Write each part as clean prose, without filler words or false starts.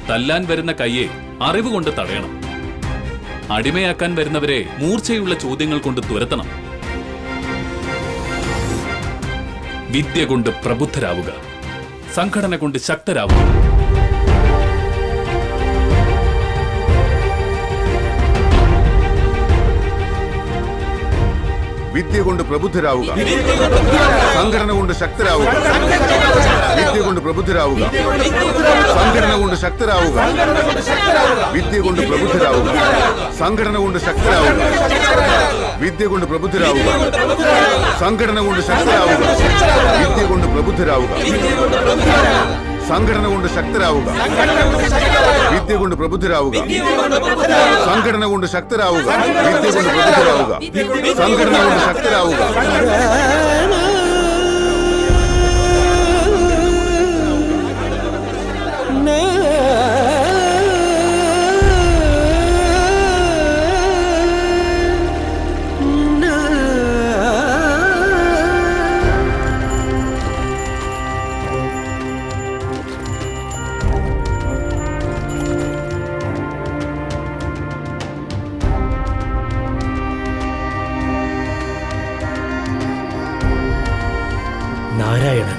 തല്ലാൻ വരുന്ന കയ്യെ അറിവ് കൊണ്ട് തടയണം. അടിമയാക്കാൻ വരുന്നവരെ മൂർച്ചയുള്ള ചോദ്യങ്ങൾ കൊണ്ട് തുരത്തണം. വിദ്യ കൊണ്ട് പ്രബുദ്ധരാവുക, സംഘടന കൊണ്ട് ശക്തരാവുക. വിദ്യ കൊണ്ട് പ്രബുദ്ധരാവുക, സംഘടന കൊണ്ട് ശക്തരാവുക. വിദ്യ കൊണ്ട് പ്രബുദ്ധരാവുക, സംഘടന കൊണ്ട് ശക്തരാവുക. വിദ്യ കൊണ്ട് പ്രബുദ്ധരാവുക, സംഘടന കൊണ്ട് ശക്തരാവുക. വിദ്യ കൊണ്ട് പ്രബുദ്ധരാവുക, സംഘടന കൊണ്ട് ശക്തരാവുക. വിദ്യ കൊണ്ട് പ്രബുദ്ധരാവുക, സംഘടന കൊണ്ട് ശക്തരാവുക. വിദ്യ കൊണ്ട് പ്രബുദ്ധരാവുക, സംഘടന കൊണ്ട് ശക്തരാവുക. വിദ്യ കൊണ്ട് പ്രബുദ്ധരാവുക, സംഘടന കൊണ്ട് ശക്തരാവുക. നാരായണൻ.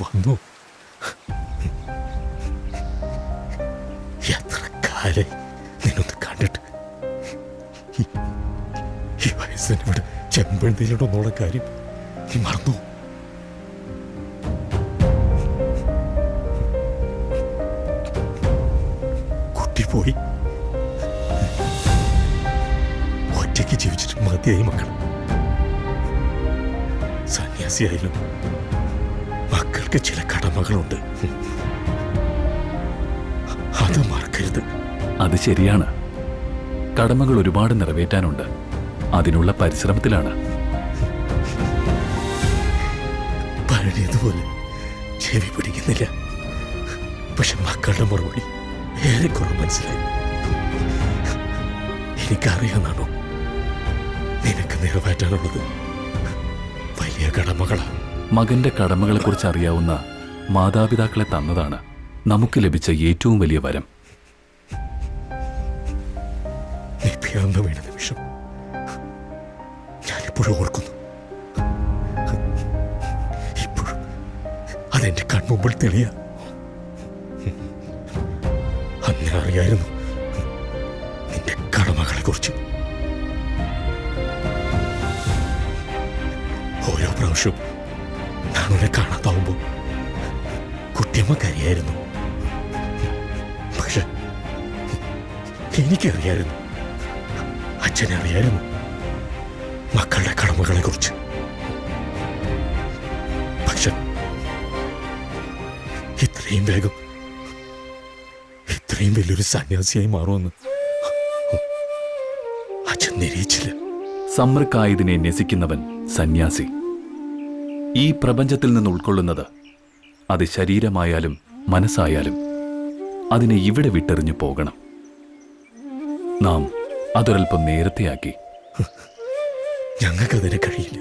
വന്നു. എത്ര കാലായി നിന്നൊന്ന് കണ്ടിട്ട്. ഈ വയസ്സിന് ഇവിടെ ചെമ്പഴുതിയിലുണ്ടെന്നുള്ള കാര്യം നീ മറന്നു. കുട്ടി പോയി, ഒറ്റയ്ക്ക് ജീവിച്ചിട്ട് മതിയായി മക്കൾ. സന്യാസിയായാലും മക്കൾക്ക് ചില കടമകളുണ്ട്, അത് മറക്കരുത്. അത് ശരിയാണ്. കടമകൾ ഒരുപാട് നിറവേറ്റാനുണ്ട്. അതിനുള്ള പരിശ്രമത്തിലാണ്. പഴയതുപോലെ ചെവി പിടിക്കുന്നില്ല. പക്ഷെ മക്കളുടെ മറുപടി ഏറെക്കുറെ മനസ്സിലായി. എനിക്കറിയാന്നാണോ നിനക്ക് നിറവേറ്റാനുള്ളത് വലിയ കടമകളാണ്. മകന്റെ കടമകളെക്കുറിച്ച് അറിയാവുന്ന മാതാപിതാക്കളെ തന്നതാണ് നമുക്ക് ലഭിച്ച ഏറ്റവും വലിയ വരം. നീ പിറന്നു വീണ നിമിഷം ഞാനിപ്പോഴും ഓർക്കുന്നു. ഇപ്പോഴും അതെന്റെ കൺമുമ്പിൽ തെളിയ. അന്ന് അറിയായിരുന്നു നിന്റെ കടമകളെ കുറിച്ച്. ഓരോ പ്രാവശ്യവും നാണുനെ കാണാതാവുമ്പോൾ കുട്ടിയമ്മ കരയായിരുന്നു. പക്ഷെ എനിക്കറിയായിരുന്നു, അച്ഛനെ അറിയായിരുന്നു മക്കളുടെ കടമകളെ കുറിച്ച്. പക്ഷെ ഇത്രയും വേഗം ഇത്രയും വലിയൊരു സന്യാസിയായി മാറുമെന്ന് അച്ഛൻ നിരീക്ഷിച്ചില്ല. സമ്രക്കായതിനെ നസിക്കുന്നവൻ സന്യാസി. ഈ പ്രപഞ്ചത്തിൽ നിന്ന് ഉൾക്കൊള്ളുന്നത്, അത് ശരീരമായാലും മനസ്സായാലും, അതിനെ ഇവിടെ വിട്ടെറിഞ്ഞു പോകണം. നാം അതൊരൽപ്പം നേരത്തെയാക്കി. ഞങ്ങൾക്കതിന് കഴിയില്ല.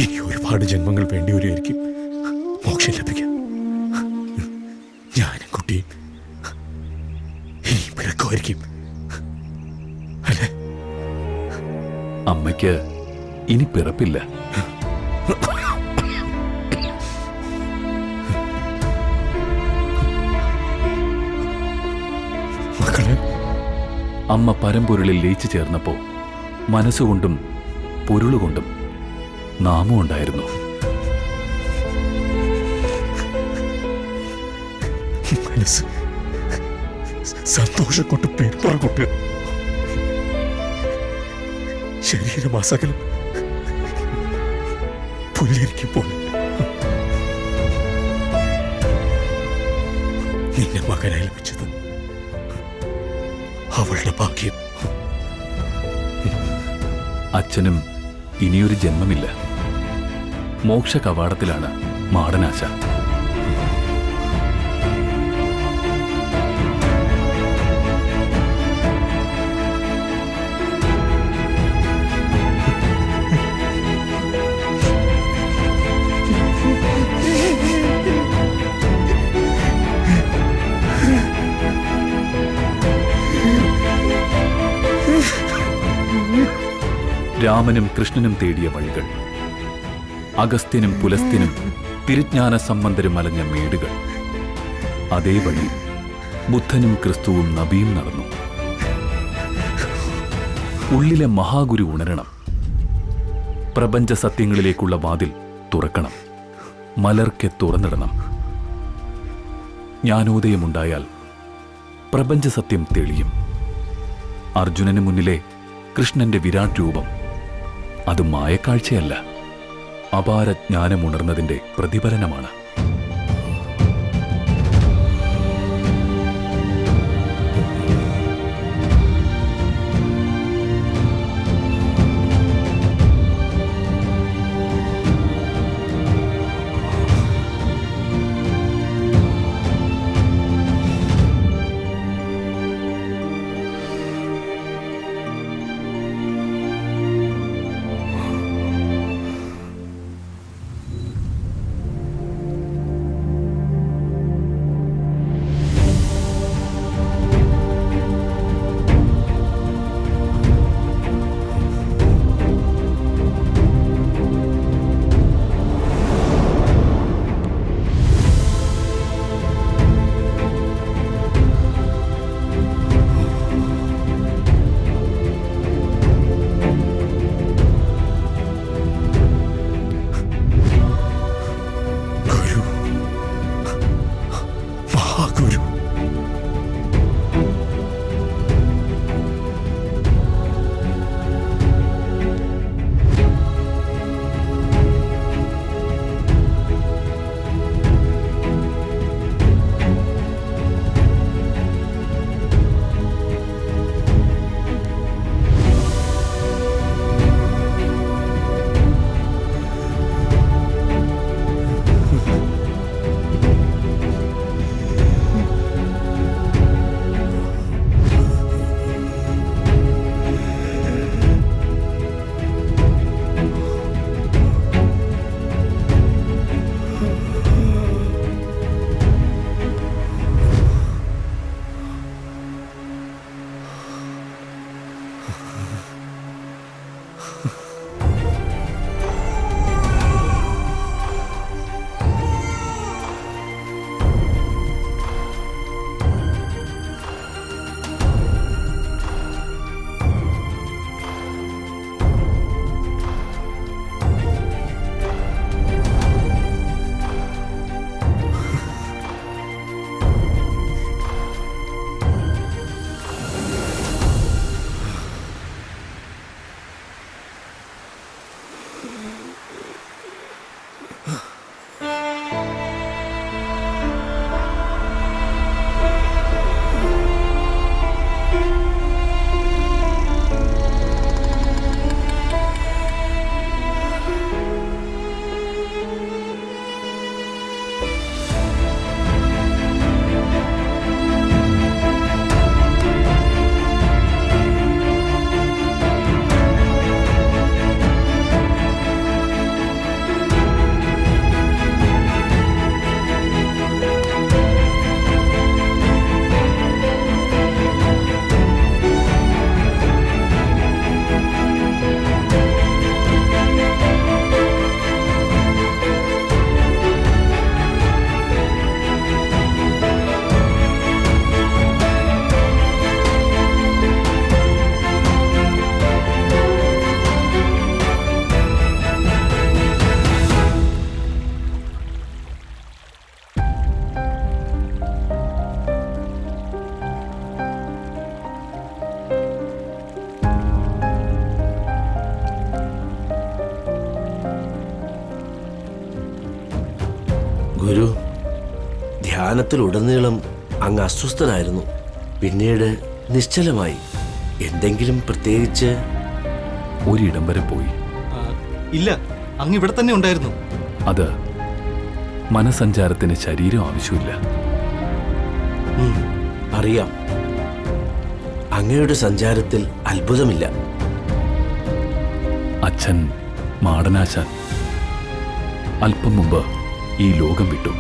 ഇനി ഒരുപാട് ജന്മങ്ങൾ വേണ്ടി വരുമായിരിക്കും മോക്ഷം ലഭിക്കാൻ. ഞാനും കുട്ടിയും ഇനി പിറക്കുമായിരിക്കും അല്ലേ? അമ്മയ്ക്ക് ഇനി പിറപ്പില്ല. മക്കളെ, അമ്മ പരമ്പൊരുളിൽ ലയിച്ചു ചേർന്നപ്പോ മനസ്സുകൊണ്ടും പൊരുളുകൊണ്ടും നാമം ഉണ്ടായിരുന്നു. മനസ്സ് സന്തോഷം കൊണ്ട് പേർപ്പറ കൊണ്ട്, ശരീരമാസകലം പുല്ലിരിക്കും പോലെ. നിന്നെ മകനായി ലഭിച്ചത് അവളുടെ ഭാഗ്യം. അച്ഛനും ഇനിയൊരു ജന്മമില്ല. മോക്ഷ കവാടത്തിലാണ് മാടനാശ. രാമനും കൃഷ്ണനും തേടിയ വഴികൾ, അഗസ്ത്യനും പുലസ്ത്യനും തിരുജ്ഞാന സംബന്ധരും അലഞ്ഞ മേടുകൾ. അതേ വഴി ബുദ്ധനും ക്രിസ്തുവും നബിയും നടന്നു. ഉള്ളിലെ മഹാഗുരു ഉണരണം. പ്രപഞ്ച സത്യങ്ങളിലേക്കുള്ള വാതിൽ തുറക്കണം. മലർക്കെ തുറന്നിടണം. ജ്ഞാനോദയമുണ്ടായാൽ പ്രപഞ്ച സത്യം തെളിയും. അർജുനന് മുന്നിലെ കൃഷ്ണന്റെ വിരാട് രൂപം അത് മായക്കാഴ്ചയല്ല, അപാര ജ്ഞാനമുണർന്നതിന്റെ പ്രതിഫലനമാണ്. ഗുരു, ധ്യാനത്തിലുടനീളം അങ്ങ് അസ്വസ്ഥനായിരുന്നു. പിന്നീട് നിശ്ചലമായി. എന്തെങ്കിലും പ്രത്യേകിച്ച്? ഒരിടം വരെ പോയി. ഇല്ല, അങ്ങ് ഇവിടെ തന്നെ ഉണ്ടായിരുന്നു. അത് മനസഞ്ചാരത്തിന് ശരീരം ആവശ്യമില്ല. അറിയാം. അങ്ങയുടെ സഞ്ചാരത്തിൽ അത്ഭുതമില്ല. അച്ഛൻ മാടനാശാൻ അല്പം മുമ്പ് ഈ ലോകം വിട്ടു.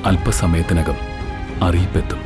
അല്പസമയത്തിനകം അറിയിപ്പെത്തും.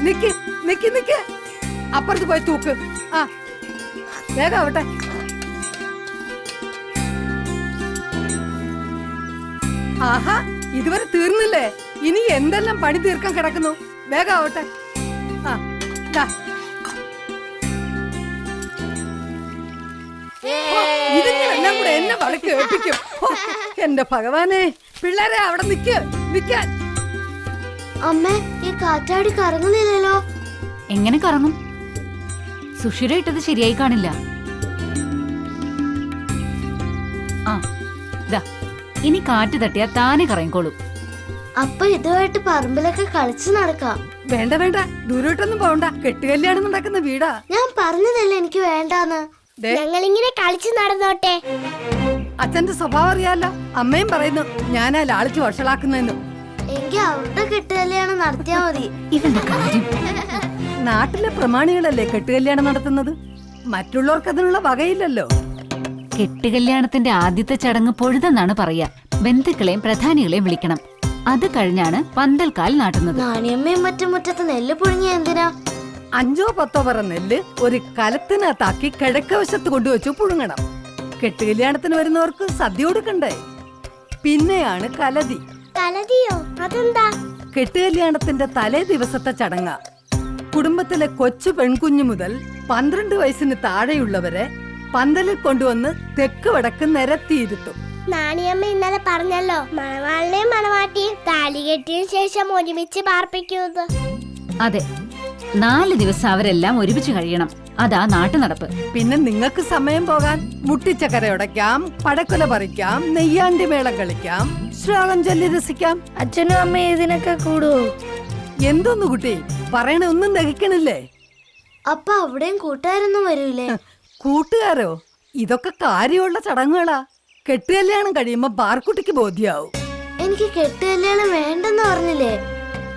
നിക്ക് നിക്ക് നിക്ക്, അപ്പുറത്ത് പോയി തൂക്ക്. ആ വേഗം ആവട്ടെ. ആഹാ, ഇതുവരെ തീർന്നില്ലേ? ഇനി എന്തെല്ലാം പണി തീർക്കാൻ കിടക്കുന്നു. വേഗം ആവട്ടെ. ആ ദാ. ഇതിങ്ങനെല്ലാം കൂടെ എന്നെ വളക്ക് കേൾപ്പിക്കും. എന്റെ ഭഗവാനെ, പിള്ളേരെ അവിടെ നിക്ക് നിക്കാൻ. അമ്മ, ഈ കാറ്റാടി കറങ്ങുന്നില്ലല്ലോ. എങ്ങനെ കറങ്ങും? സുഷിര ഇട്ടത് ശരിയായി കാണില്ല. ആ ദാ, ഇനി കാറ്റ് തട്ടിയാ താനെ കറങ്ങിക്കോളും. അപ്പൊ ഇതുമായിട്ട് പറമ്പിലൊക്കെ കളിച്ചു നടക്കാം. വേണ്ട വേണ്ട, ദൂരോട്ടൊന്നും പോകണ്ട. കെട്ടുകല്യാണം നടക്കുന്ന വീടാ. ഞാൻ പറഞ്ഞതല്ലേ എനിക്ക് വേണ്ടാന്ന്. ഞങ്ങളിങ്ങനെ കളിച്ചു നടന്നോട്ടെ. അച്ഛന്റെ സ്വഭാവം അറിയാലോ. അമ്മയും പറയുന്നു ഞാനാ ലാളിച്ച് വഷളാക്കുന്നെന്നും. എങ്കിൽ അവരുടെ കെട്ടുകല്യാണം നടത്തിയാ മതി. ഇവന്റെ കാര്യം. നാട്ടിലെ പ്രമാണികളല്ലേ കെട്ടുകല്യാണം നടത്തുന്നത്. മറ്റുള്ളവർക്ക് അതിനുള്ള വകയില്ലല്ലോ. കെട്ടുകല്യാണത്തിന്റെ ആദ്യത്തെ ചടങ്ങ് പൊഴുതെന്നാണ് പറയാ. ബന്ധുക്കളെയും പ്രധാനികളെയും വിളിക്കണം. അത് കഴിഞ്ഞാണ് പന്തൽക്കാൽ നാട്ടുന്നത്. നാണിയമ്മയും മറ്റു മുറ്റത്ത് നെല്ല് പുഴുങ്ങിയ എന്തിനാ? 5 10 പറ നെല്ല് ഒരു കലത്തിനകത്താക്കി കിഴക്കവശത്ത് കൊണ്ടുവച്ചു പുഴുങ്ങണം. കെട്ടുകല്യാണത്തിന് വരുന്നവർക്ക് സദ്യ കൊടുക്കണ്ടേ. പിന്നെയാണ് കലതി. കലതിയോ? അതെന്താ? കെട്ടുകല്യാണത്തിന്റെ തലേ ദിവസത്തെ ചടങ്ങ. കുടുംബത്തിലെ കൊച്ചു പെൺകുഞ്ഞു മുതൽ 12 വയസ്സിന് താഴെയുള്ളവരെ പന്തലിൽ കൊണ്ടുവന്ന് തെക്ക് വടക്ക് നിരത്തിയിരുത്തും. നാണിയമ്മ ഇന്നലെ പറഞ്ഞല്ലോ, മണവാളിനെയും മണവാട്ടിയും താലി കെട്ടിയ ശേഷം ഒരുമിച്ച് പാർപ്പിക്കുന്നത്. അതെ, 4 ദിവസം അവരെല്ലാം ഒരുമിച്ച് കഴിയണം. അതാ നാട്ടു നടപ്പ്. പിന്നെ നിങ്ങൾക്ക് സമയം പോകാൻ മുട്ടിച്ചക്കര ഉടയ്ക്കാം, പടക്കുല പറിക്കാം, നെയ്യാണ്ടി മേളം കളിക്കാം, ശ്രാവം ചൊല്ലി രസിക്കാം. അച്ഛനും അമ്മയും ഇതിനൊക്കെ കൂടുവോ? എന്തോന്നു കുട്ടി പറയണ ഒന്നും ദഹിക്കണില്ലേ? അപ്പൊ അവിടെയും കൂട്ടുകാരൊന്നും വരൂലേ? കൂട്ടുകാരോ? ഇതൊക്കെ കാര്യമുള്ള ചടങ്ങുകളാ. കെട്ടുകല്യാണം കഴിയുമ്പോ ബാർക്കുട്ടിക്ക് ബോധ്യാവും. എനിക്ക് കെട്ടുകല്യാണം വേണ്ടെന്ന് പറഞ്ഞില്ലേ?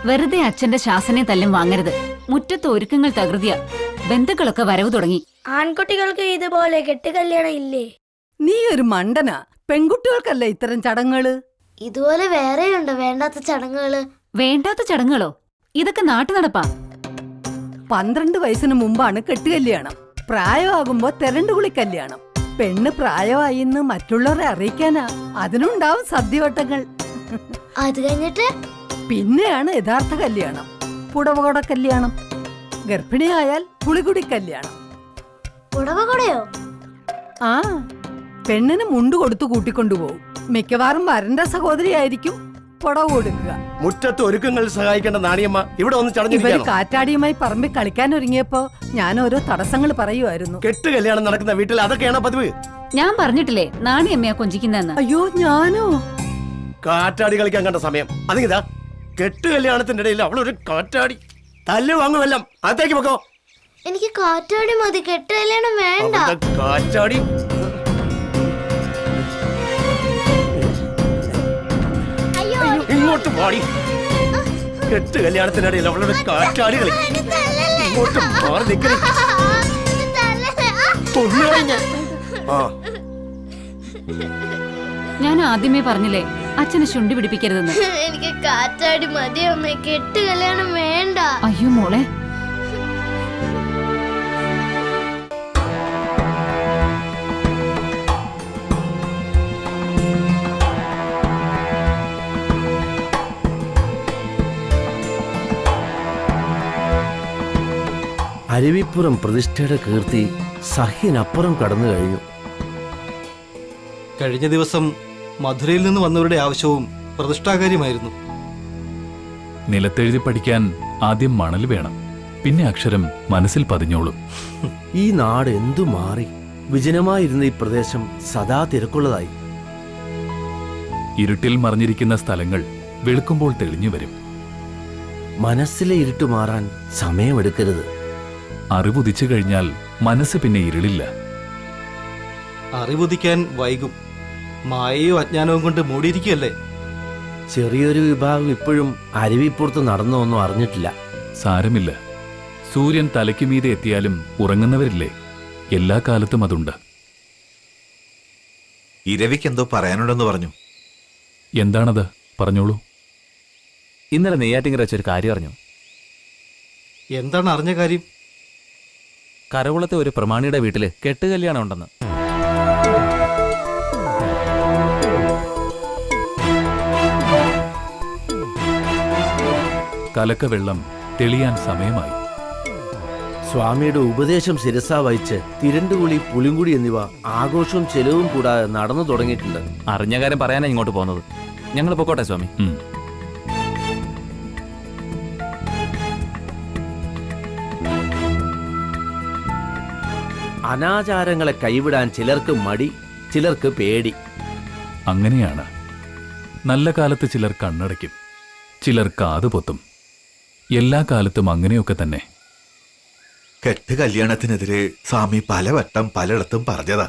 വെറുതെ അച്ഛന്റെ ശാസനയെ തല്ലും വാങ്ങരുത്. മുറ്റത്ത് ഒരുക്കങ്ങൾ തകൃതിയ. ബന്ധുക്കളൊക്കെ വരവ് തുടങ്ങി. ആൺകുട്ടികൾക്ക് ഇതുപോലെ കെട്ടുകല്യാണം ഇല്ലേ? നീ ഒരു മണ്ടനാ. പെൺകുട്ടികൾക്കല്ല ഇത്തരം ചടങ്ങുകള്. ഇതുപോലെ വേറെയുണ്ടോ വേണ്ടാത്ത ചടങ്ങുകള്? വേണ്ടാത്ത ചടങ്ങുകളോ? ഇതൊക്കെ നാട്ടു നടപ്പാ. 12 വയസ്സിന് മുമ്പാണ് കെട്ടുകല്യാണം. പ്രായമാകുമ്പോ തെരണ്ടുകുളി കല്യാണം. പെണ്ണ് പ്രായമായിന്ന് മറ്റുള്ളവരെ അറിയിക്കാനാ. അതിനുണ്ടാവും സദ്യവട്ടങ്ങൾ. അത് കഴിഞ്ഞിട്ട് പിന്നെയാണ് യഥാർത്ഥ കല്യാണം. പുടവകൊട കല്യാണം. ഗർഭിണിയായാൽ പുളികുടി കല്യാണം. പുടവ കൊടയോ? ആ, പെണ്ണിന് മുണ്ട് കൊടുത്തു കൂട്ടിക്കൊണ്ടുപോകും. മിക്കവാറും വരന്റെ സഹോദരിയായിരിക്കും പുടവ കൊടുക്കുക. മുറ്റത്ത് ഒരുക്കങ്ങൾ സഹായിക്കേണ്ട നാണിയമ്മ ഇവിടെ ഒന്ന് ഇവര് ചടഞ്ഞിരിക്കുകയാണോ? കാറ്റാടിയുമായി പറമ്പിൽ കളിക്കാൻ ഒരുങ്ങിയപ്പോ ഞാൻ ഓരോ തടസ്സങ്ങൾ പറയുമായിരുന്നു. കെട്ട് കല്യാണം നടക്കുന്ന വീട്ടിൽ അതൊക്കെയാണ് പതിവ്. ഞാൻ പറഞ്ഞിട്ടില്ലേ നാണിയമ്മയാ കൊഞ്ചിക്കുന്നെന്ന്. അയ്യോ, ഞാനോ? കാറ്റാടി കളിക്കാൻ കണ്ട സമയം അതിങ്ങിതാ. കെട്ട് കല്യാണത്തിന്റെ ഇടയിൽ അവളൊരു കാറ്റാടി. തല്ല് വാങ്ങുമെല്ലാം അകത്തേക്ക് വെക്കോ. എനിക്ക് കാറ്റാടി മതി, കെട്ടുകല്യാണം വേണ്ട. അവളുടെ കാറ്റാടി. ഇങ്ങോട്ട് പാടി. കെട്ട് കല്യാണത്തിന്റെ ഇടയിൽ അവളുടെ കാറ്റാടി കളി. ഇങ്ങോട്ട് മാറി നിൽക്കരുത്. ആ, ഞാൻ ആദ്യമേ പറഞ്ഞില്ലേ അച്ഛനെ ശുണ്ടി പിടിപ്പിക്കരുതെന്ന്. എനിക്ക് കാറ്റാടി മതി അമ്മേ, കെട്ടുകല്യാണം വേണ്ട. അയ്യോ മോളെ, അരുവിപ്പുറം പ്രതിഷ്ഠയുടെ കീർത്തി സഹ്യനപ്പുറം കടന്നു കഴിഞ്ഞു. കഴിഞ്ഞ ദിവസം മധുരയിൽ നിന്ന് വന്നവരുടെ ആവശ്യവും പ്രതിഷ്ഠാകാര്യമായിരുന്നു. നിലത്തെഴുതി പഠിക്കാൻ ആദ്യം മണൽ വേണം, പിന്നെ അക്ഷരം മനസ്സിൽ പതിഞ്ഞോളും. ഈ നാട് എന്തു മാറി. വിജനമായിരുന്ന ഈ പ്രദേശം സദാ തിരക്കുള്ളതായി. ഇരുട്ടിൽ മറിഞ്ഞിരിക്കുന്ന സ്ഥലങ്ങൾ വെളുക്കുമ്പോൾ തെളിഞ്ഞു വരും. മനസ്സിലെ ഇരുട്ട് മാറാൻ സമയമെടുക്കരുത്. അറിവുദിച്ചു കഴിഞ്ഞാൽ മനസ്സ് പിന്നെ ഇരുളില്ല. അറിവുദിക്കാൻ വൈകും. മായയോ അജ്ഞാനവും കൊണ്ട് മൂടിയിരിക്കുകയല്ലേ. ചെറിയൊരു വിഭാഗം ഇപ്പോഴും അരുവിപ്പുറത്ത് നടന്നൊന്നും അറിഞ്ഞിട്ടില്ല. സാരമില്ല, സൂര്യൻ തലയ്ക്കുമീതെ എത്തിയാലും ഉറങ്ങുന്നവരില്ലേ. എല്ലാ കാലത്തും അതുണ്ട്. ഇരവിക്ക് എന്തോ പറയാനുണ്ടെന്ന് പറഞ്ഞു. എന്താണത്? പറഞ്ഞോളൂ. ഇന്നലെ നെയ്യാറ്റിങ്കര വെച്ചൊരു കാര്യം അറിഞ്ഞു. എന്താണ് അറിഞ്ഞ കാര്യം? കരകുളത്തെ ഒരു പ്രമാണിയുടെ വീട്ടില് കെട്ടുകല്യാണം ഉണ്ടെന്ന്. കലക്കവെള്ളം തെളിയാൻ സമയമായി. സ്വാമിയുടെ ഉപദേശം ശിരസാ വഹിച്ച് തിരണ്ടുകുളി, പുളിങ്കുടി എന്നിവ ആഘോഷവും ചെലവും കൂടാതെ നടന്നു തുടങ്ങിയിട്ടുണ്ട്. അറിഞ്ഞ കാര്യം പറയാനാ ഇങ്ങോട്ട് പോകുന്നത്. ഞങ്ങൾ പൊക്കോട്ടെ സ്വാമി. അനാചാരങ്ങളെ കൈവിടാൻ ചിലർക്ക് മടി, ചിലർക്ക് പേടി. അങ്ങനെയാണ്. നല്ല കാലത്ത് ചിലർ കണ്ണടയ്ക്കും, ചിലർ കാതുപൊത്തും. എല്ലാ കാലത്തും അങ്ങനെയൊക്കെ തന്നെ. കെട്ട് കല്യാണത്തിനെതിരെ സ്വാമി പലവട്ടം പലയിടത്തും പറഞ്ഞതാ.